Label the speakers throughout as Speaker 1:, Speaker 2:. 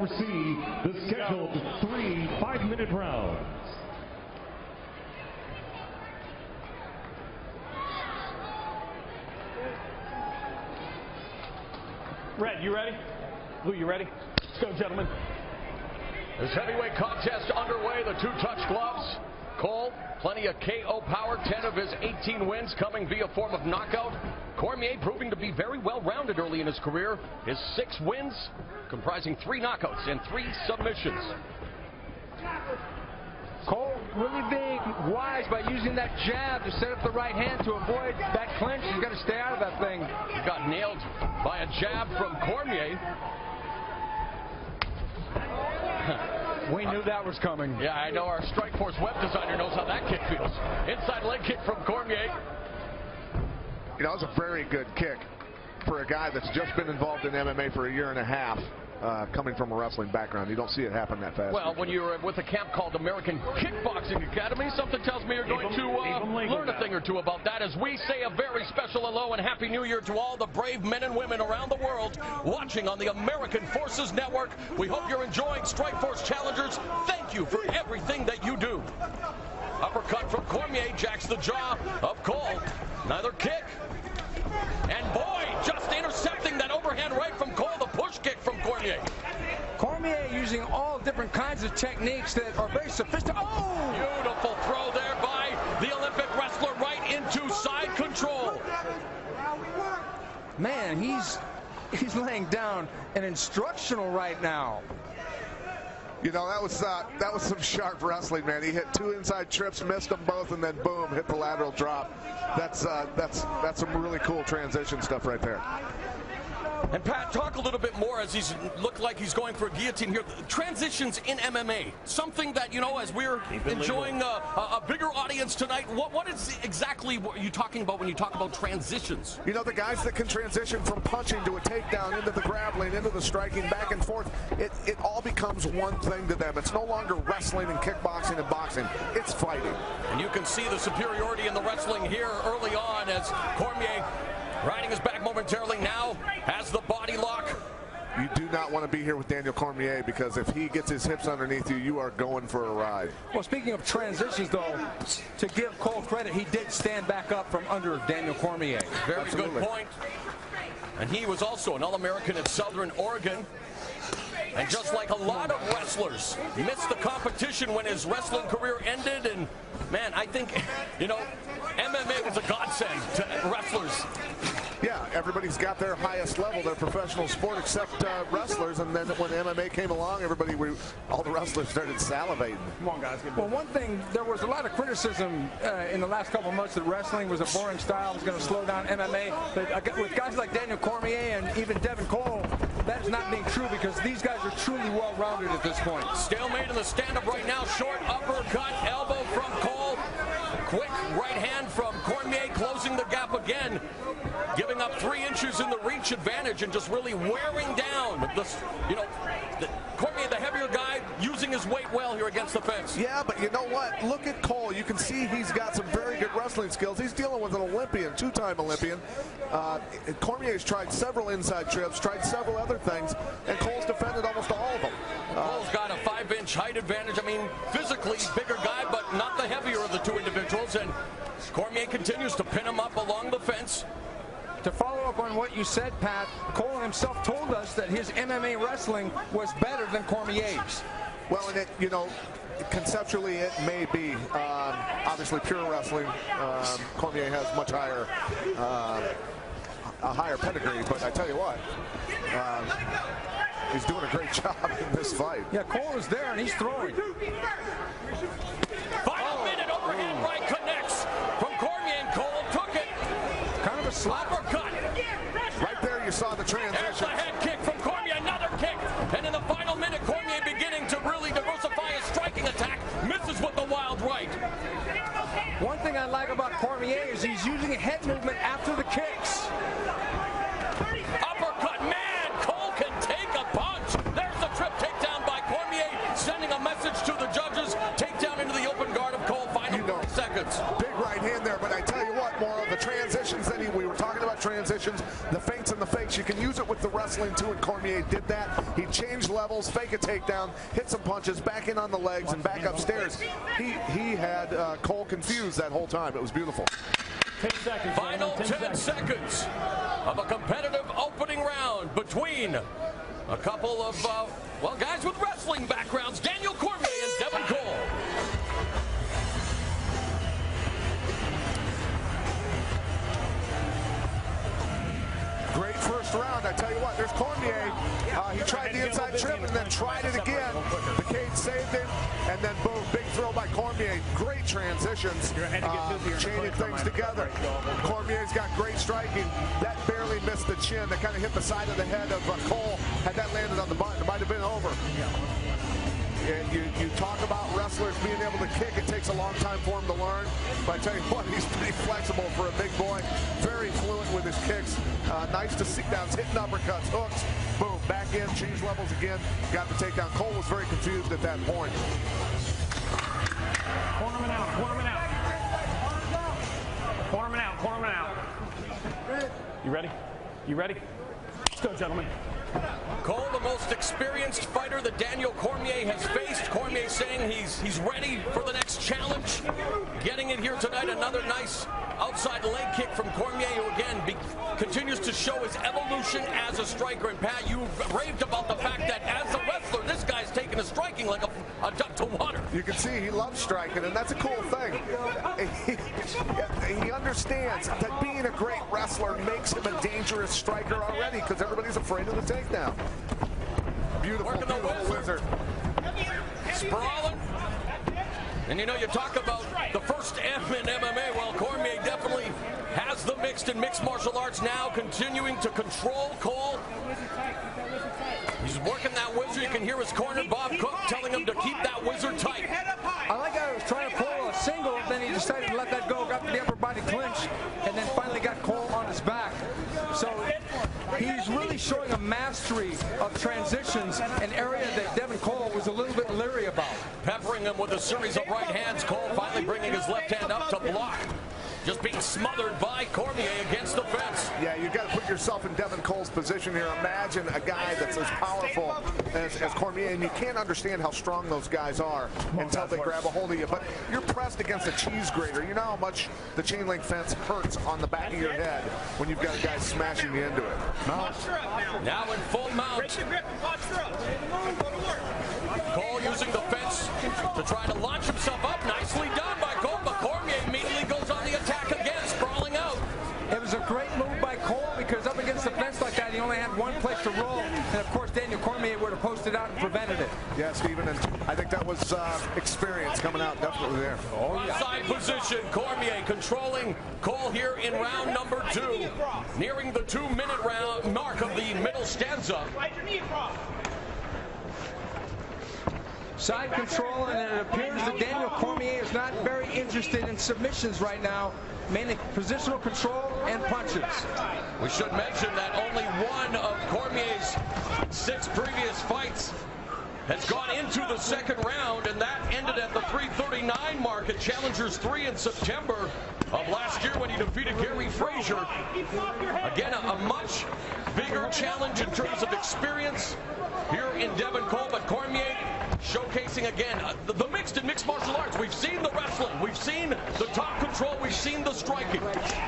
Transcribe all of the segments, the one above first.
Speaker 1: foresee the scheduled 3 5-minute rounds.
Speaker 2: Red, you ready? Blue, you ready? Let's go, gentlemen.
Speaker 3: This heavyweight contest underway, the two-touch gloves. Cole, plenty of KO power, 10 of his 18 wins coming via form of knockout. Cormier proving to be very well-rounded early in his career. His 6 wins comprising 3 knockouts and 3 submissions.
Speaker 4: Cole really being wise by using that jab to set up the right hand to avoid that clinch. He's got to stay out of that thing.
Speaker 3: He got nailed by a jab from Cormier.
Speaker 4: We knew that was coming.
Speaker 3: Yeah, I know our Strikeforce web designer knows how that kick feels. Inside leg kick from Cormier.
Speaker 5: You know, it's a very good kick for a guy that's just been involved in MMA for a year and a half, coming from a wrestling background. You don't see it happen that fast.
Speaker 3: Well, when you're with a camp called American Kickboxing Academy, something tells me you're going to learn a thing or two about that, as we say a very special hello and Happy New Year to all the brave men and women around the world watching on the American Forces Network. We hope you're enjoying Strikeforce Challengers. Thank you for everything that you do. Uppercut from Cormier jacks the jaw of Cole. Another kick. And boy, just intercepting that overhand right from Cole, the push kick from Cormier.
Speaker 4: Cormier using all different kinds of techniques that are very sophisticated. Oh!
Speaker 3: Beautiful throw there by the Olympic wrestler right into side control.
Speaker 4: Man, he's laying down an instructional right now.
Speaker 5: You know, that was some sharp wrestling, man. He hit 2 inside trips, missed them both, and then boom, hit the lateral drop. That's some really cool transition stuff right there.
Speaker 3: And Pat, talk a little bit more as he's looked like he's going for a guillotine here. Transitions in MMA, something that, you know, as we're enjoying a bigger audience tonight, what is exactly what are you talking about when you talk about transitions?
Speaker 5: You know, the guys that can transition from punching to a takedown into the grappling, into the striking, back and forth, it all becomes one thing to them. It's no longer wrestling and kickboxing and boxing. It's fighting.
Speaker 3: And you can see the superiority in the wrestling here early on as Cormier riding his back momentarily, now has the body lock.
Speaker 5: You do not want to be here with Daniel Cormier, because if he gets his hips underneath you, you are going for a ride.
Speaker 4: Well, speaking of transitions, though, to give Cole credit, he did stand back up from under Daniel Cormier.
Speaker 3: Very
Speaker 5: Absolutely.
Speaker 3: good point. And he was also an All-American at Southern Oregon. And just like a lot of wrestlers, missed the competition when his wrestling career ended. And man, I think, you know, MMA was a godsend to wrestlers.
Speaker 5: Yeah, everybody's got their highest level, their professional sport, except wrestlers. And then when MMA came along, all the wrestlers started salivating.
Speaker 4: Come on, guys. Well, one thing, there was a lot of criticism in the last couple of months that wrestling was a boring style, was going to slow down MMA. But with guys like Daniel Cormier and even Devin Cole, that's not being true, because these guys are truly well-rounded at this point.
Speaker 3: Stalemate in the stand-up right now. Short uppercut, elbow from Cole. Quick right hand from Cormier, closing the gap again. Giving up 3 inches in the reach advantage and just really wearing down Cormier, the heavier guy, using his weight well here against the fence.
Speaker 5: Yeah, but you know what? Look at Cole. You can see he's got some very good wrestling skills. He's dealing with an Olympian, 2-time Olympian. Cormier's tried several inside trips, tried several other things, and Cole's defended almost all of them.
Speaker 3: Cole's got a 5-inch height advantage. I mean, physically bigger guy, but not the heavier of the 2 individuals. And Cormier continues to pin him up along the fence.
Speaker 4: To follow up on what you said, Pat, Cole himself told us that his MMA wrestling was better than Cormier's.
Speaker 5: Well, and you know, conceptually it may be. Obviously, pure wrestling, Cormier has much higher, a higher pedigree. But I tell you what, he's doing a great job in this fight.
Speaker 4: Yeah, Cole is there and he's throwing.
Speaker 3: Final minute, overhand right connects from Cormier, and Cole took it.
Speaker 4: Kind of a slap.
Speaker 3: Uppercut.
Speaker 5: Right there, you saw the transition.
Speaker 3: There's the head kick from Cormier, another kick. And in the final minute, Cormier beginning to really diversify his striking attack. Misses with the wild right.
Speaker 4: One thing I like about Cormier is he's using head movement after the kicks.
Speaker 3: Uppercut, man, Cole can take a punch. There's the trip takedown by Cormier, sending a message to the judges. Takedown into the open guard of Cole, final 40 seconds.
Speaker 5: levels, fake a takedown, hit some punches, back in on the legs, and back upstairs. He had Cole confused that whole time. It was beautiful.
Speaker 1: 10 seconds.
Speaker 3: Final 10 seconds of a competitive opening round between a couple of, well, guys with wrestling backgrounds, Daniel Cormier and Devin Cole.
Speaker 5: Great first round. I tell you what, there's Cormier. He tried the inside trip and then tried it again. The cage saved him, and then boom, big throw by Cormier. Great transitions, chaining things together. Cormier's got great striking. That barely missed the chin. That kind of hit the side of the head of Cole. Had that landed on the button, it might have been over. You talk about wrestlers being able to kick. It takes a long time for him to learn. But I tell you what, he's pretty flexible for a big boy. Very fluent with his kicks. Nice to see downs, hitting uppercuts, hooks. Boom, back in, change levels again. Got the takedown. Cole was very confused at that point.
Speaker 2: Corner him out, corner him out. Corner him out, corner him out. You ready? You ready? Let's go, gentlemen.
Speaker 3: Cole, the most experienced fighter that Daniel Cormier has faced. Cormier saying he's ready for the next challenge. Getting it here tonight, another nice outside leg kick from Cormier, who again continues to show his evolution as a striker. And Pat, you raved about the fact that as a wrestler, this guy's taking a striking like a duck to water.
Speaker 5: You can see he loves striking, and that's a cool thing. He understands that being a great wrestler makes him a dangerous striker already, because everybody's afraid of the takedown. Beautiful,
Speaker 3: Working
Speaker 5: beautiful wizard.
Speaker 3: Sprawling. And you know, you talk about the first M in MMA. Well, Cormier definitely has the mixed and mixed martial arts now, continuing to control Cole. He's working that wizard. You can hear his corner, Bob Cook, telling him to keep that wizard tight.
Speaker 4: I like how he was trying to pull a single, then he decided to let that go, got the upper body clinch, and then finally got Cole on his back. So he's really showing a mastery of transitions, an area that Devin Cole was a little bit leery about.
Speaker 3: Peppering him with a series of right hands. Cole finally bringing his left hand up to block. Just being smothered by Cormier against the fence.
Speaker 5: Yeah, you've got to put yourself in Devin Cole's position here. Imagine a guy that's as powerful as Cormier, and you can't understand how strong those guys are until they grab a hold of you. But you're pressed against a cheese grater. You know how much the chain link fence hurts on the back of your head when you've got a guy smashing you into it.
Speaker 3: Now in full mount. Cole using the fence to try to launch himself up. Nicely done by Cole, but Cormier immediately goes on the attack again, sprawling out.
Speaker 4: It was a great move by Cole, because up against the fence like that, he only had one place to roll. And of course, Daniel Cormier would have posted out and prevented it.
Speaker 5: Yeah, Steven, and I think that was experience coming out definitely there.
Speaker 3: Oh, yeah. Side position, Cormier controlling Cole here in round number 2. Nearing the 2-minute round mark of the middle stanza.
Speaker 4: Side control, and it appears that Daniel Cormier is not very interested in submissions right now, mainly positional control and punches.
Speaker 3: We should mention that only one of Cormier's 6 previous fights has gone into the second round, and that ended at the 3:39 mark at Challengers 3 in September of last year when he defeated Gary Frazier. Again, a much bigger challenge in terms of experience here in Devin Cole, but Cormier showcasing again the mixed and mixed martial arts. We've seen the wrestling, we've seen the top control, we've seen the striking.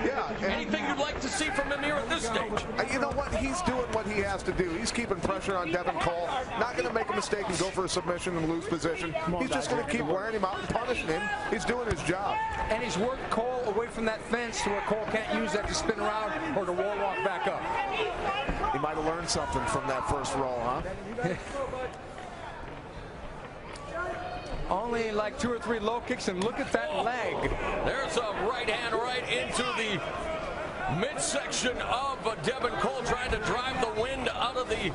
Speaker 5: Yeah.
Speaker 3: Anything you'd like to see from him here at this stage?
Speaker 5: You know what? He's doing what he has to do. He's keeping pressure on Devin Cole. Not going to make a mistake and go for a submission and lose position. He's just going to keep wearing him out and punishing him. He's doing his job.
Speaker 4: And he's worked Cole away from that fence to where Cole can't use that to spin around or to wall walk back up.
Speaker 5: He might have learned something from that first roll, huh?
Speaker 4: Only like 2 or 3 low kicks, and look at that leg.
Speaker 3: There's a right hand right into the midsection of Devin Cole, trying to drive the wind out of the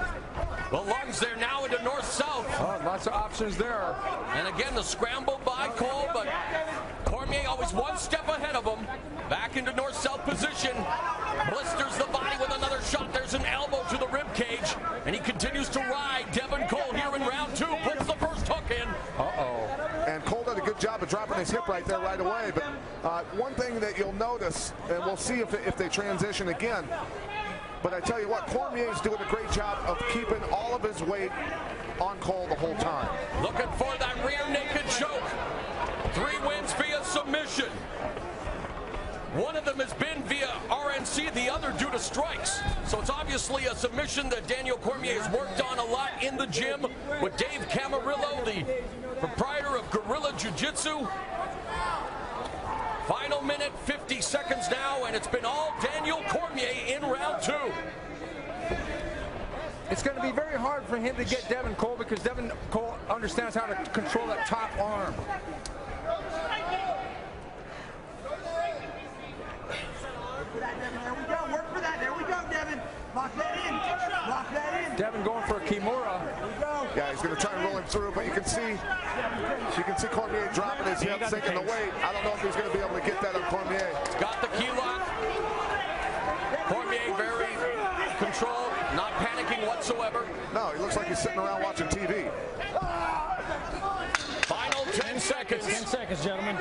Speaker 3: lungs there, now into north-south.
Speaker 4: Oh, lots of options there.
Speaker 3: And again, the scramble by Cole, but Cormier always one step ahead of him. Back into north-south position. Blisters the body with another shot. There's an elbow to the rib cage, and he continues to ride Devin Cole here in round 2. Puts the first hook in.
Speaker 5: And Cole did a good job of dropping his hip right there right away. But one thing that you'll notice, and we'll see if they transition again, but I tell you what, Cormier's doing a great job of keeping all of his weight on Cole the whole time.
Speaker 3: Looking for that rear naked choke. 3 wins via submission. One of them has been via RNC, the other due to strikes. So it's obviously a submission that Daniel Cormier has worked on a lot in the gym with Dave Camarillo, the proprietor of Guerrilla Jiu-Jitsu. Final minute, 50 seconds now, and it's been all Daniel Cormier in round 2.
Speaker 4: It's going to be very hard for him to get Devin Cole because Devin Cole understands how to control that top arm.
Speaker 6: There we go. Work for that. There we go, Devin. Lock that in. Lock that in.
Speaker 4: Devin going for a Kimura.
Speaker 6: There we go.
Speaker 5: Yeah, he's going to try and roll him through, but you can see Cormier dropping his hip, sinking the weight. I don't know if he's going to be able to get that on Cormier.
Speaker 3: Got the key lock. Cormier very controlled, not panicking whatsoever.
Speaker 5: No, he looks like he's sitting around watching TV.
Speaker 3: Final 10 seconds.
Speaker 1: 10 seconds, gentlemen.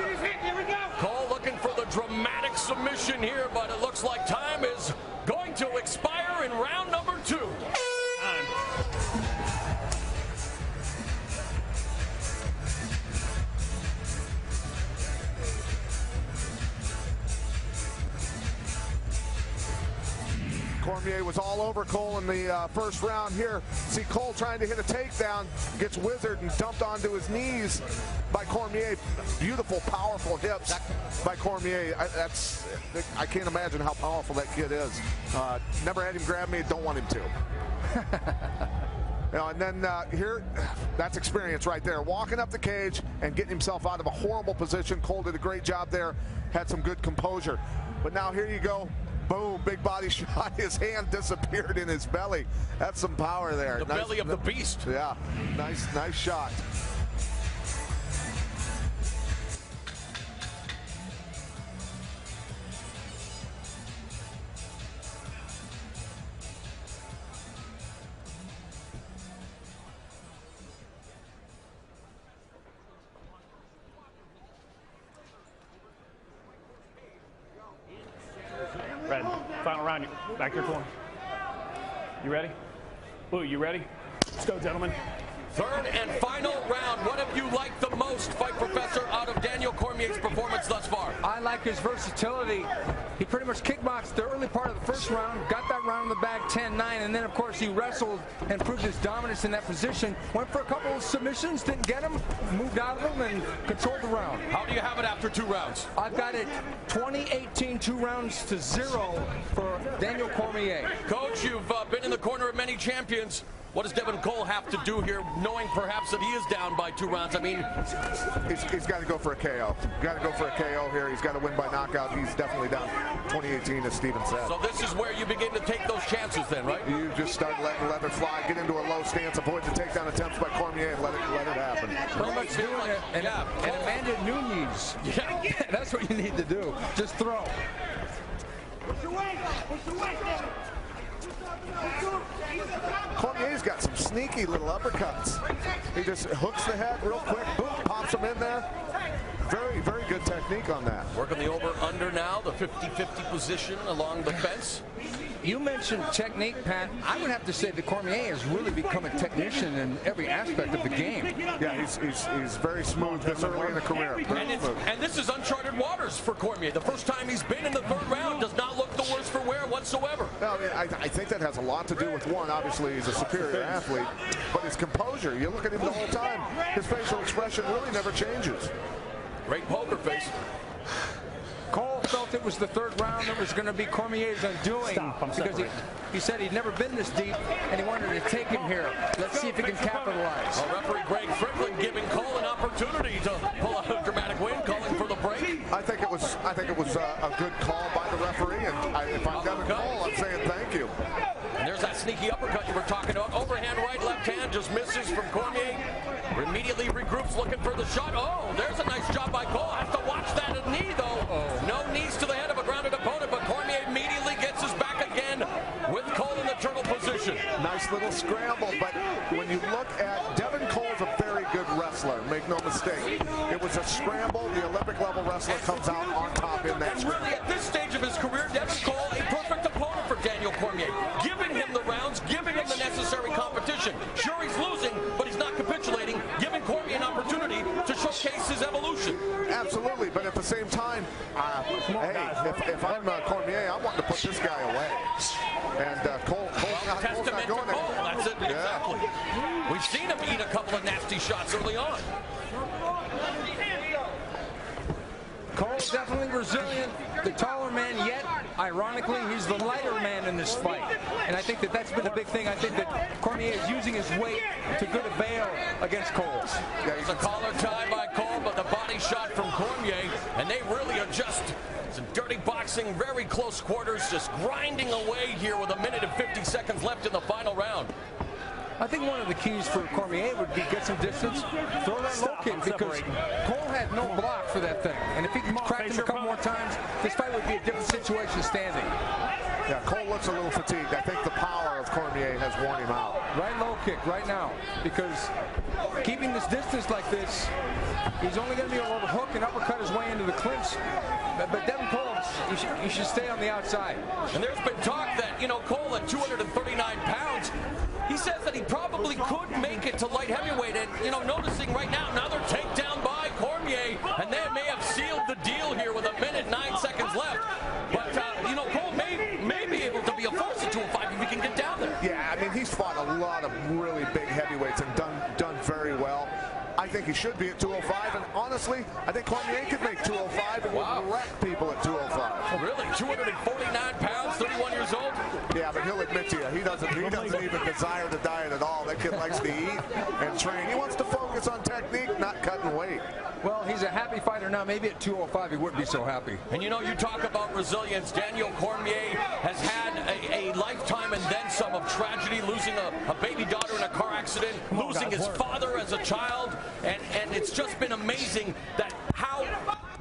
Speaker 3: Cole looking for the dramatic submission here, but it looks like time is going to expire in round number 2.
Speaker 5: Cormier was all over Cole in the first round here. See Cole trying to hit a takedown, gets withered and dumped onto his knees by Cormier. Beautiful, powerful hips by Cormier. I can't imagine how powerful that kid is. Never had him grab me, don't want him to. And then here, that's experience right there. Walking up the cage and getting himself out of a horrible position. Cole did a great job there, had some good composure. But now here you go. Boom, big body shot. His hand disappeared in his belly. That's some power there.
Speaker 3: The belly of the beast.
Speaker 5: Yeah, nice shot.
Speaker 2: Red, final round. Back to your corner. You ready? Blue, you ready? Let's go, gentlemen.
Speaker 3: Third and final round. What have you liked the most, Fight Professor, out of Daniel Cormier's performance thus far?
Speaker 4: I like his versatility. He pretty much kickboxed the early part of the first round, got that round in the bag 10-9, and then, of course, he wrestled and proved his dominance in that position. Went for a couple of submissions, didn't get him, moved out of them, and controlled the round.
Speaker 3: How do you have it after 2 rounds?
Speaker 4: I've got it 20-18, 2-0 for Daniel Cormier.
Speaker 3: Coach, you've been in the corner of many champions. What does Devin Cole have to do here, knowing perhaps that he is down by 2 rounds? I mean,
Speaker 5: he's got to go for a KO. Got to go for a KO here. He's got to win by knockout. He's definitely down 2018, as Steven said.
Speaker 3: So this is where you begin to take those chances then, right?
Speaker 5: You just start letting leather fly, get into a low stance, avoid the takedown attempts by Cormier, and let it happen.
Speaker 4: Pretty much doing it. And Amanda Nunes.
Speaker 3: Yeah.
Speaker 4: That's what you need to do. Just throw.
Speaker 6: Push your weight. Push your weight, Devin.
Speaker 5: Cormier's got some sneaky little uppercuts. He just hooks the head real quick, boom, pops him in there. Very, very good technique on that.
Speaker 3: Working the over-under now, the 50-50 position along the fence.
Speaker 4: You mentioned technique, Pat. I would have to say that Cormier has really become a technician in every aspect of the game.
Speaker 5: Yeah, he's very smooth this early in the career.
Speaker 3: And this is uncharted waters for Cormier. The first time he's been in the 3rd round, does not look the worse for wear whatsoever.
Speaker 5: No, I think that has a lot to do with one. Obviously, he's a superior athlete, but his composure. You look at him the whole time. His facial expression really never changes.
Speaker 3: Great poker face.
Speaker 4: Cole felt it was the 3rd round that was going to be Cormier's undoing because he said he'd never been this deep and he wanted to take him here. Let's see if he can capitalize.
Speaker 3: Well, referee Greg Fricklin giving Cole an opportunity to pull out a dramatic win, calling for the break.
Speaker 5: I think it was a good call by the referee, and if I'm Devin Cole, I'm saying thank you.
Speaker 3: And there's that sneaky uppercut you were talking about. Overhand right, left hand just misses from Cormier. Immediately regroups, looking for the shot. Oh, there's a nice job by Cole. Have to watch that knee, though. No knees to the head of a grounded opponent, but Cormier immediately gets his back again with Cole in the turtle position.
Speaker 5: Nice little scramble, but when you look at Devin Cole's a very good wrestler, make no mistake. It was a scramble. The Olympic level wrestler comes out on top in that.
Speaker 3: And really, at this stage of his career, Devin Cole, a perfect opponent for Daniel Cormier. Giving him the rounds, giving him the necessary competition. Sure, he's losing, but he's We've seen him eat a couple of nasty shots early on.
Speaker 4: Cole's definitely resilient, the taller man, yet, ironically, he's the lighter man in this fight. And I think that that's been a big thing. I think that Cormier is using his weight to good avail against Cole.
Speaker 3: Yeah, he's a collar tie by Cole, but the body shot from Cormier, and they really are just some dirty boxing, very close quarters, just grinding away here with 1 minute and 50 seconds left in the final round.
Speaker 4: I think one of the keys for Cormier would be get some distance, throw that low kick, because Cole had no block for that thing. And if he can crack him a couple more times, this fight would be a different situation standing.
Speaker 5: Yeah, Cole looks a little fatigued. I think the power of Cormier has worn him out.
Speaker 4: Right low kick right now, because keeping this distance like this, he's only going to be able to hook and uppercut his way into the clinch. But Devin Cole, you should stay on the outside.
Speaker 3: And there's been talk that, you know, Cole at 239 pounds, he says that he probably could make it to light heavyweight. And, you know, noticing right now another takedown by Cormier, and they may have sealed the deal here with 1 minute 9 seconds left. But, you know, Cole may be able to be a force at 205 if he can get down there.
Speaker 5: Yeah, I mean, he's fought a lot of really big heavyweights and done very well. I think he should be at 205, and honestly, I think Cormier could make 205 and would wreck people at 205.
Speaker 3: Really? 249 pounds, 31 years old?
Speaker 5: Yeah, but he'll admit to you, he doesn't even desire to diet at all. That kid likes to eat and train. He wants to focus on technique, not cutting weight.
Speaker 4: Well, he's a happy fighter now. Maybe at 205 he wouldn't be so happy.
Speaker 3: And you know, you talk about resilience. Daniel Cormier has had a lifetime and then some of tragedy, losing a baby daughter in a car accident, losing his father as a child, and it's just been amazing that how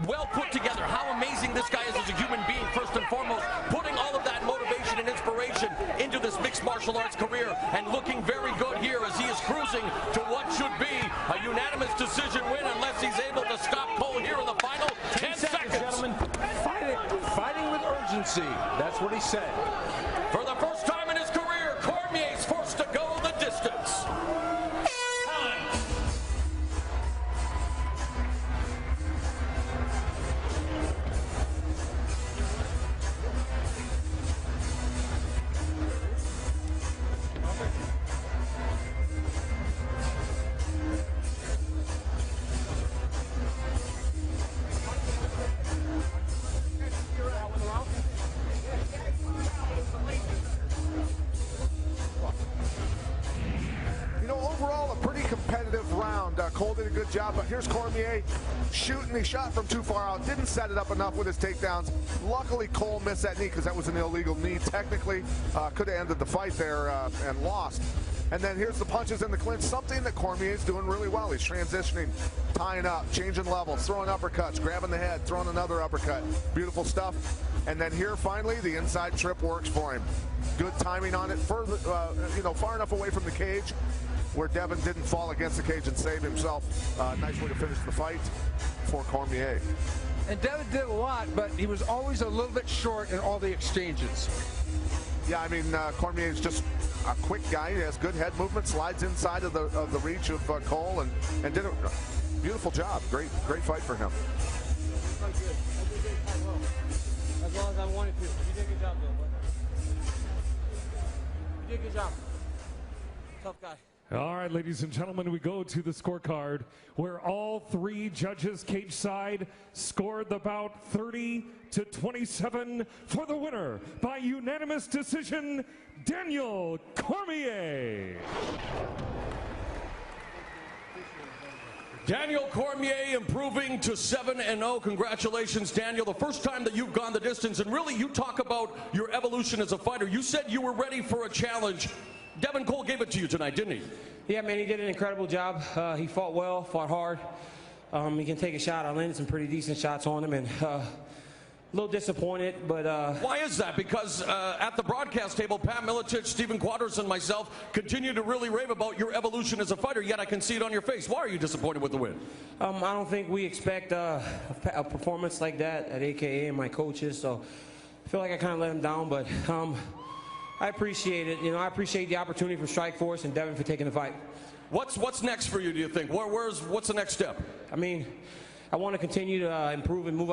Speaker 3: well put together, how amazing this guy is as a human being, first and foremost, putting all of that motivation and inspiration into this mixed martial arts career, and looking very good here as he is cruising to what should be a unanimous decision win, unless he's able to stop Cole here in the final 10 seconds.
Speaker 4: Gentlemen, fighting with urgency. That's what he said.
Speaker 3: For the first time in his career, Cormier's forced to go the distance.
Speaker 5: Overall, a pretty competitive round. Cole did a good job, but here's Cormier shooting. He shot from too far out, didn't set it up enough with his takedowns. Luckily, Cole missed that knee because that was an illegal knee. Technically, could have ended the fight there and lost. And then here's the punches in the clinch, something that Cormier is doing really well. He's transitioning, tying up, changing levels, throwing uppercuts, grabbing the head, throwing another uppercut. Beautiful stuff. And then here, finally, the inside trip works for him. Good timing on it, further, far enough away from the cage where Devin didn't fall against the cage and save himself. Nice way to finish the fight for Cormier.
Speaker 4: And Devin did a lot, but he was always a little bit short in all the exchanges.
Speaker 5: Yeah, I mean, Cormier is just a quick guy. He has good head movement, slides inside of the reach of Cole, and did a beautiful job. Great fight for him.
Speaker 7: As long as I wanted to. You did a good job, though. You did a good job. Tough guy.
Speaker 1: All right, ladies and gentlemen, we go to the scorecard where all three judges cage side scored the bout 30-27 for the winner by unanimous decision, Daniel Cormier.
Speaker 3: Daniel Cormier improving to 7-0. Congratulations, Daniel. The first time that you've gone the distance, and really you talk about your evolution as a fighter. You said you were ready for a challenge. Devin Cole gave it to you tonight, didn't he?
Speaker 7: Yeah, man, he did an incredible job. He fought well, fought hard. He can take a shot. I landed some pretty decent shots on him, and a little disappointed, but...
Speaker 3: Why is that? Because at the broadcast table, Pat Miletich, Stephen Quadros, and myself continue to really rave about your evolution as a fighter, yet I can see it on your face. Why are you disappointed with the win?
Speaker 7: I don't think we expect a performance like that at AKA and my coaches, so I feel like I kind of let him down, but I appreciate it. You know, I appreciate the opportunity for Strikeforce and Devin for taking the fight.
Speaker 3: What's next for you, do you think? What's the next step?
Speaker 7: I mean, I want to continue to improve and move up.